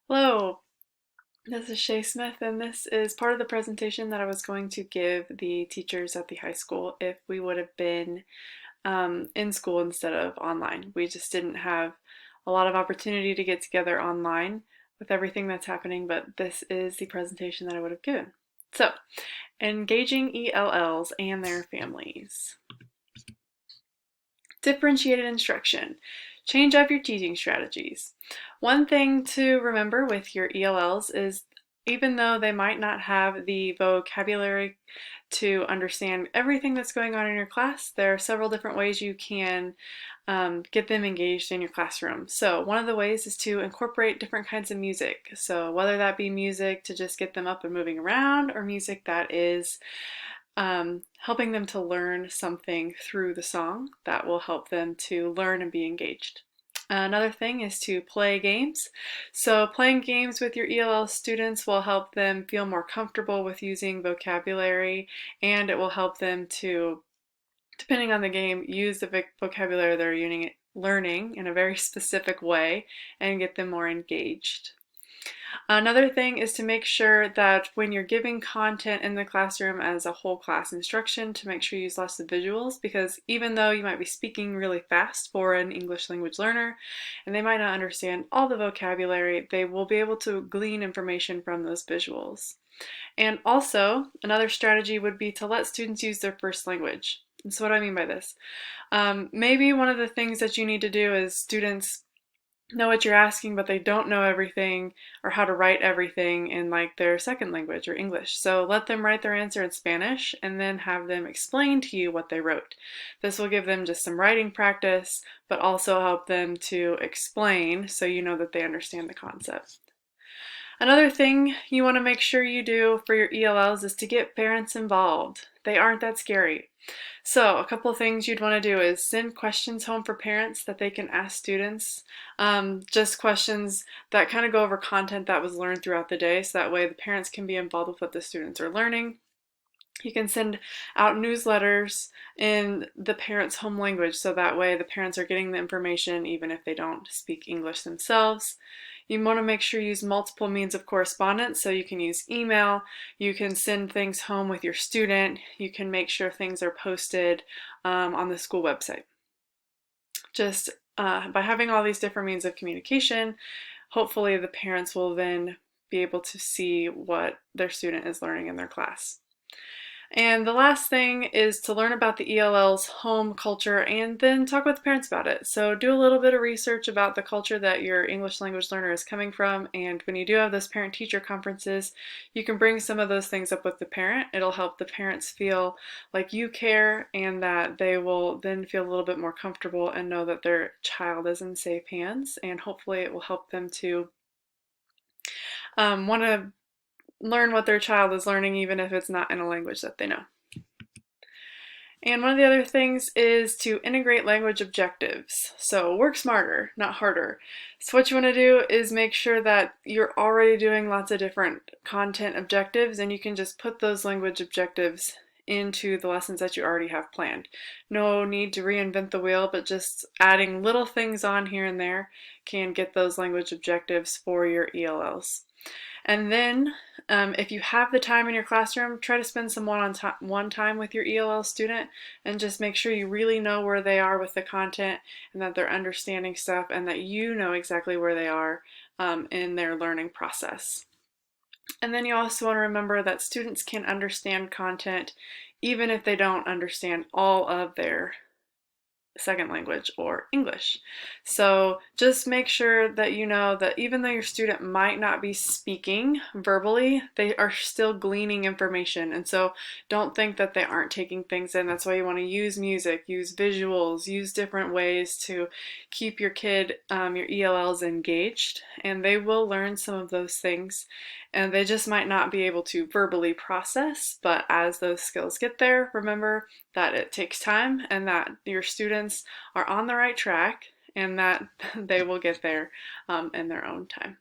Hello, this is Shay Smith, and this is part of the presentation that I was going to give the teachers at the high school if we would have been in school instead of online. We just didn't have a lot of opportunity to get together online with everything that's happening, but this is the presentation that I would have given. So, engaging ELLs and their families. Differentiated instruction. Change up your teaching strategies. One thing to remember with your ELLs is even though they might not have the vocabulary to understand everything that's going on in your class, there are several different ways you can get them engaged in your classroom. So one of the ways is to incorporate different kinds of music. So whether that be music to just get them up and moving around or music that is helping them to learn something through the song that will help them to learn and be engaged. Another thing is to play games. So playing games with your ELL students will help them feel more comfortable with using vocabulary, and it will help them to, depending on the game, use the vocabulary they're learning in a very specific way and get them more engaged. Another thing is to make sure that when you're giving content in the classroom as a whole class instruction, to make sure you use lots of visuals, because even though you might be speaking really fast for an English language learner and they might not understand all the vocabulary, they will be able to glean information from those visuals. And also, another strategy would be to let students use their first language. And so what do I mean by this? Maybe one of the things that you need to do is students know what you're asking, but they don't know everything or how to write everything in like their second language or English. So let them write their answer in Spanish and then have them explain to you what they wrote. This will give them just some writing practice, but also help them to explain so you know that they understand the concept. Another thing you want to make sure you do for your ELLs is to get parents involved. They aren't that scary. So a couple of things you'd want to do is send questions home for parents that they can ask students. Just questions that kind of go over content that was learned throughout the day, so that way the parents can be involved with what the students are learning. You can send out newsletters in the parents' home language, so that way the parents are getting the information even if they don't speak English themselves. You want to make sure you use multiple means of correspondence, so you can use email, you can send things home with your student, you can make sure things are posted on the school website. Just by having all these different means of communication, hopefully the parents will then be able to see what their student is learning in their class. And the last thing is to learn about the ELL's home culture and then talk with the parents about it. So do a little bit of research about the culture that your English language learner is coming from, and when you do have those parent-teacher conferences, you can bring some of those things up with the parent. It'll help the parents feel like you care and that they will then feel a little bit more comfortable and know that their child is in safe hands, and hopefully it will help them to want to learn what their child is learning even if it's not in a language that they know. And one of the other things is to integrate language objectives. So work smarter, not harder. So what you want to do is make sure that you're already doing lots of different content objectives, and you can just put those language objectives into the lessons that you already have planned. No need to reinvent the wheel, but just adding little things on here and there can get those language objectives for your ELLs. And then if you have the time in your classroom, try to spend some one time with your ELL student and just make sure you really know where they are with the content and that they're understanding stuff and that you know exactly where they are in their learning process. And then you also want to remember that students can understand content even if they don't understand all of their second language or English. So just make sure that you know that even though your student might not be speaking verbally, they are still gleaning information. And so don't think that they aren't taking things in. That's why you want to use music, use visuals, use different ways to keep your kid, your ELLs engaged, and they will learn some of those things. And they just might not be able to verbally process, but as those skills get there, remember that it takes time and that your students are on the right track and that they will get there in their own time.